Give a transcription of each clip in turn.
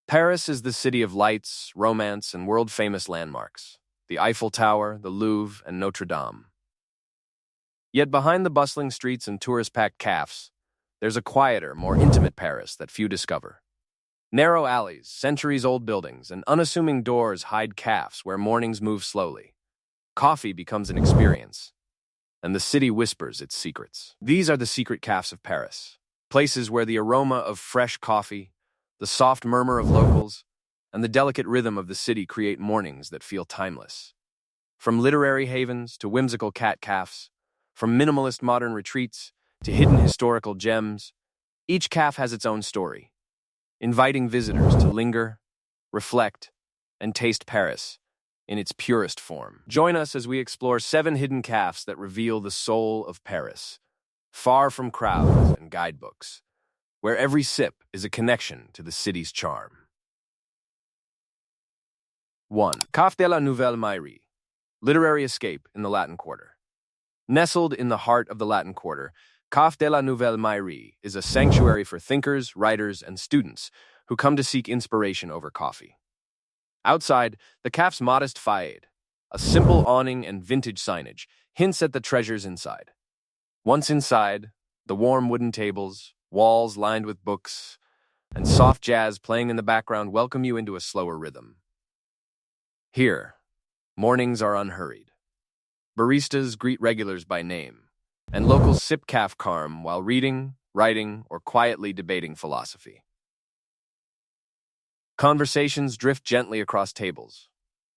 Paris is the city of lights, romance, and world-famous landmarks. The Eiffel Tower, the Louvre, and Notre Dame. Yet behind the bustling streets and tourist-packed cafes, there's a quieter, more intimate Paris that few discover. Narrow alleys, centuries-old buildings, and unassuming doors hide cafes where mornings move slowly. Coffee becomes an experience, and the city whispers its secrets. These are the secret cafes of Paris, places where the aroma of fresh coffee, the soft murmur of locals, and the delicate rhythm of the city create mornings that feel timeless. From literary havens to whimsical cat cafes, from minimalist modern retreats to hidden historical gems, each cafe has its own story, inviting visitors to linger, reflect, and taste Paris in its purest form. Join us as we explore 7 hidden cafes that reveal the soul of Paris, far from crowds and guidebooks, where every sip is a connection to the city's charm. 1. Café de la Nouvelle Mairie, literary escape in the Latin Quarter. Nestled in the heart of the Latin Quarter, Café de la Nouvelle Mairie is a sanctuary for thinkers, writers, and students who come to seek inspiration over coffee. Outside, the cafe's modest façade, a simple awning and vintage signage, hints at the treasures inside. Once inside, the warm wooden tables, walls lined with books, and soft jazz playing in the background welcome you into a slower rhythm. Here, mornings are unhurried. Baristas greet regulars by name, and locals sip caf calm while reading, writing, or quietly debating philosophy. Conversations drift gently across tables,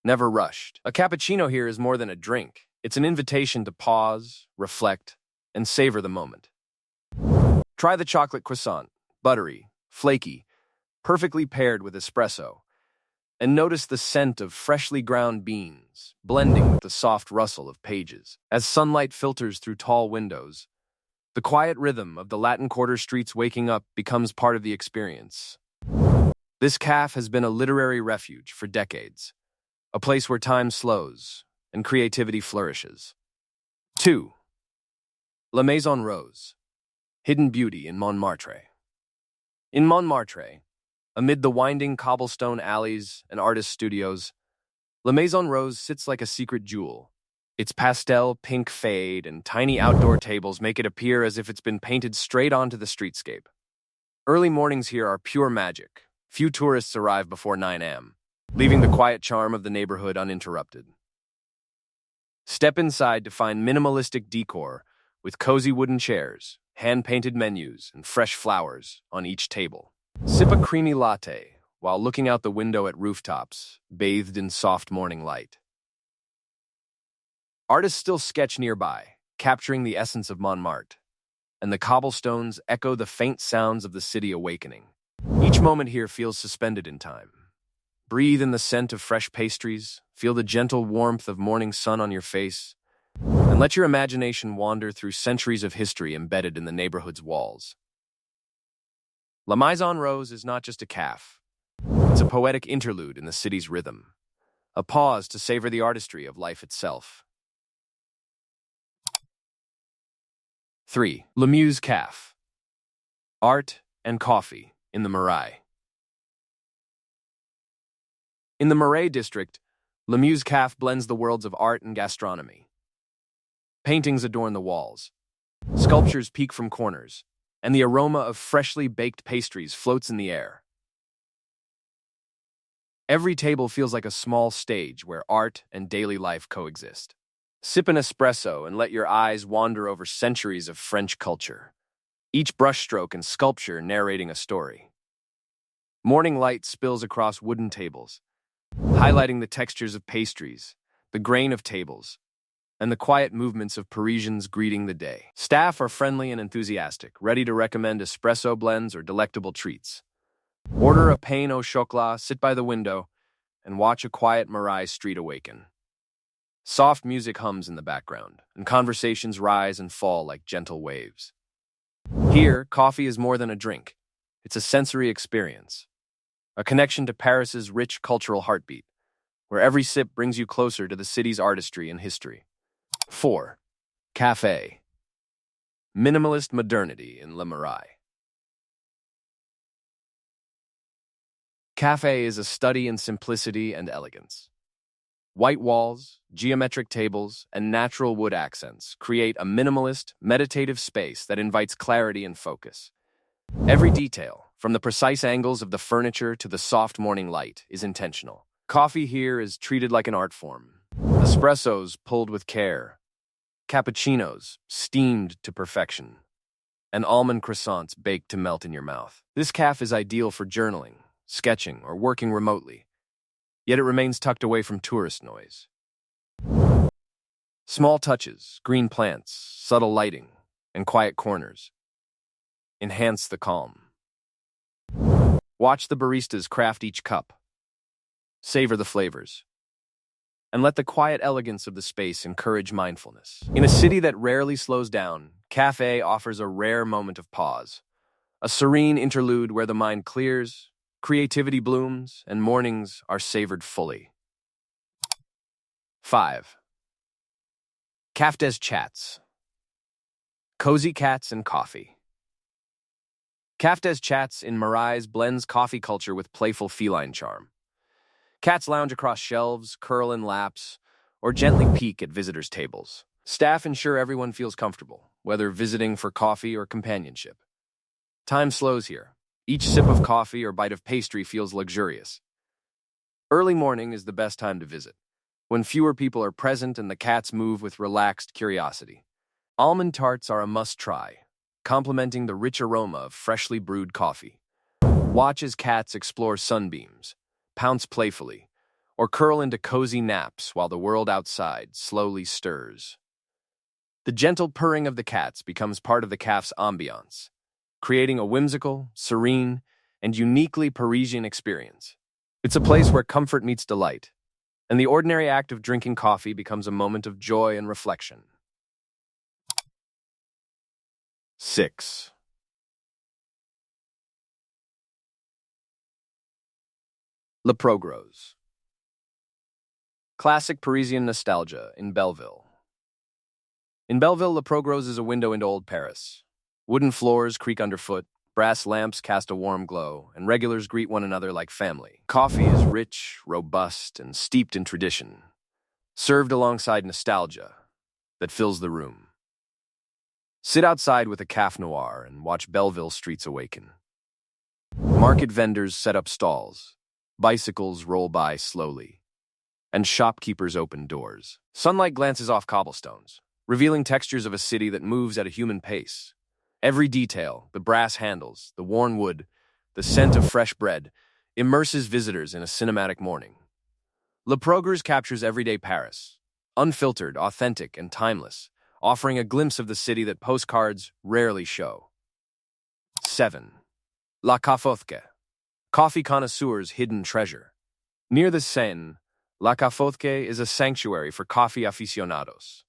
never rushed. A cappuccino here is more than a drink. It's an invitation to pause, reflect, and savor the moment. Try the chocolate croissant, buttery, flaky, perfectly paired with espresso, and notice the scent of freshly ground beans, blending with the soft rustle of pages. As sunlight filters through tall windows, the quiet rhythm of the Latin Quarter streets waking up becomes part of the experience. This café has been a literary refuge for decades, a place where time slows and creativity flourishes. 2. La Maison Rose, hidden beauty in Montmartre. In Montmartre, amid the winding cobblestone alleys and artist studios, La Maison Rose sits like a secret jewel. Its pastel pink fade and tiny outdoor tables make it appear as if it's been painted straight onto the streetscape. Early mornings here are pure magic. Few tourists arrive before 9 a.m., leaving the quiet charm of the neighborhood uninterrupted. Step inside to find minimalistic decor with cozy wooden chairs, hand-painted menus, and fresh flowers on each table. Sip a creamy latte while looking out the window at rooftops, bathed in soft morning light. Artists still sketch nearby, capturing the essence of Montmartre, and the cobblestones echo the faint sounds of the city awakening. Each moment here feels suspended in time. Breathe in the scent of fresh pastries, feel the gentle warmth of morning sun on your face, and let your imagination wander through centuries of history embedded in the neighborhood's walls. La Maison Rose is not just a café. It's a poetic interlude in the city's rhythm, a pause to savor the artistry of life itself. 3. Le Musée Café, art and coffee in the Marais. In the Marais district, Le Musée Café blends the worlds of art and gastronomy. Paintings adorn the walls, sculptures peek from corners, and the aroma of freshly baked pastries floats in the air. Every table feels like a small stage where art and daily life coexist. Sip an espresso and let your eyes wander over centuries of French culture, each brushstroke and sculpture narrating a story. Morning light spills across wooden tables, highlighting the textures of pastries, the grain of tables, and the quiet movements of Parisians greeting the day. Staff are friendly and enthusiastic, ready to recommend espresso blends or delectable treats. Order a pain au chocolat, sit by the window, and watch a quiet Marais street awaken. Soft music hums in the background, and conversations rise and fall like gentle waves. Here, coffee is more than a drink. It's a sensory experience, a connection to Paris's rich cultural heartbeat, where every sip brings you closer to the city's artistry and history. 4. Café, minimalist modernity in Le Marais. Café is a study in simplicity and elegance. White walls, geometric tables, and natural wood accents create a minimalist, meditative space that invites clarity and focus. Every detail, from the precise angles of the furniture to the soft morning light, is intentional. Coffee here is treated like an art form. Espressos pulled with care, cappuccinos steamed to perfection, and almond croissants baked to melt in your mouth. This cafe is ideal for journaling, sketching, or working remotely, yet it remains tucked away from tourist noise. Small touches, green plants, subtle lighting, and quiet corners enhance the calm. Watch the baristas craft each cup. Savor the flavors. And let the quiet elegance of the space encourage mindfulness. In a city that rarely slows down, Café offers a rare moment of pause, a serene interlude where the mind clears, creativity blooms, and mornings are savored fully. 5. Cafés Chats. Cozy cats and coffee. Cafés Chats in Marais blends coffee culture with playful feline charm. Cats lounge across shelves, curl in laps, or gently peek at visitors' tables. Staff ensure everyone feels comfortable, whether visiting for coffee or companionship. Time slows here. Each sip of coffee or bite of pastry feels luxurious. Early morning is the best time to visit, when fewer people are present and the cats move with relaxed curiosity. Almond tarts are a must-try, complementing the rich aroma of freshly brewed coffee. Watch as cats explore sunbeams, pounce playfully, or curl into cozy naps while the world outside slowly stirs. The gentle purring of the cats becomes part of the cafe's ambiance, creating a whimsical, serene, and uniquely Parisian experience. It's a place where comfort meets delight, and the ordinary act of drinking coffee becomes a moment of joy and reflection. 6. Le Progrès. Classic Parisian nostalgia in Belleville. In Belleville, Le Progrès is a window into old Paris. Wooden floors creak underfoot, brass lamps cast a warm glow, and regulars greet one another like family. Coffee is rich, robust, and steeped in tradition, served alongside nostalgia that fills the room. Sit outside with a café noir and watch Belleville streets awaken. Market vendors set up stalls, bicycles roll by slowly, and shopkeepers open doors. Sunlight glances off cobblestones, revealing textures of a city that moves at a human pace. Every detail, the brass handles, the worn wood, the scent of fresh bread, immerses visitors in a cinematic morning. Le Progrès captures everyday Paris, unfiltered, authentic, and timeless, offering a glimpse of the city that postcards rarely show. 7. La Caféothèque. Coffee connoisseurs' hidden treasure. Near the Seine, La Caféothèque is a sanctuary for coffee aficionados.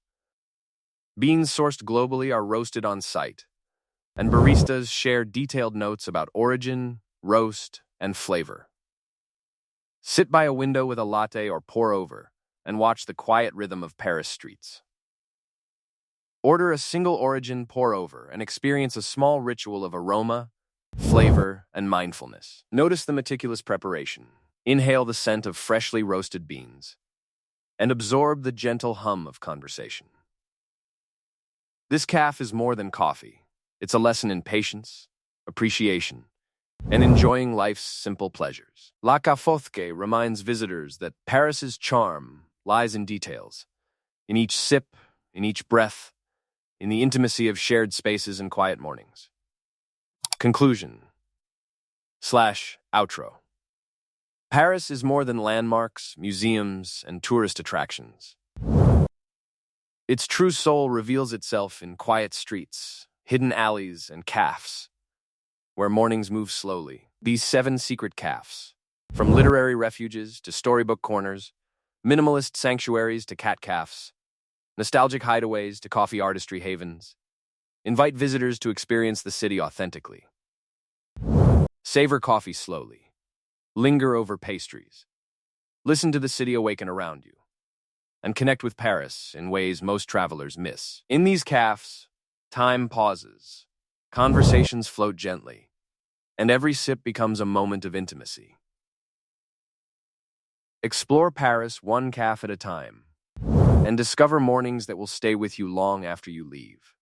Beans sourced globally are roasted on site, and baristas share detailed notes about origin, roast, and flavor. Sit by a window with a latte or pour over and watch the quiet rhythm of Paris streets. Order a single origin pour over and experience a small ritual of aroma, flavor, and mindfulness. Notice the meticulous preparation. Inhale the scent of freshly roasted beans and absorb the gentle hum of conversation. This café is more than coffee. It's a lesson in patience, appreciation, and enjoying life's simple pleasures. La Caféothèque reminds visitors that Paris's charm lies in details, in each sip, in each breath, in the intimacy of shared spaces and quiet mornings. Conclusion/outro. Paris is more than landmarks, museums, and tourist attractions. Its true soul reveals itself in quiet streets, hidden alleys, and cafés, where mornings move slowly. These 7 secret cafés, from literary refuges to storybook corners, minimalist sanctuaries to cat cafés, nostalgic hideaways to coffee artistry havens, invite visitors to experience the city authentically. Savor coffee slowly. Linger over pastries. Listen to the city awaken around you, and connect with Paris in ways most travelers miss. In these cafés, time pauses, conversations float gently, and every sip becomes a moment of intimacy. Explore Paris one caf at a time, and discover mornings that will stay with you long after you leave.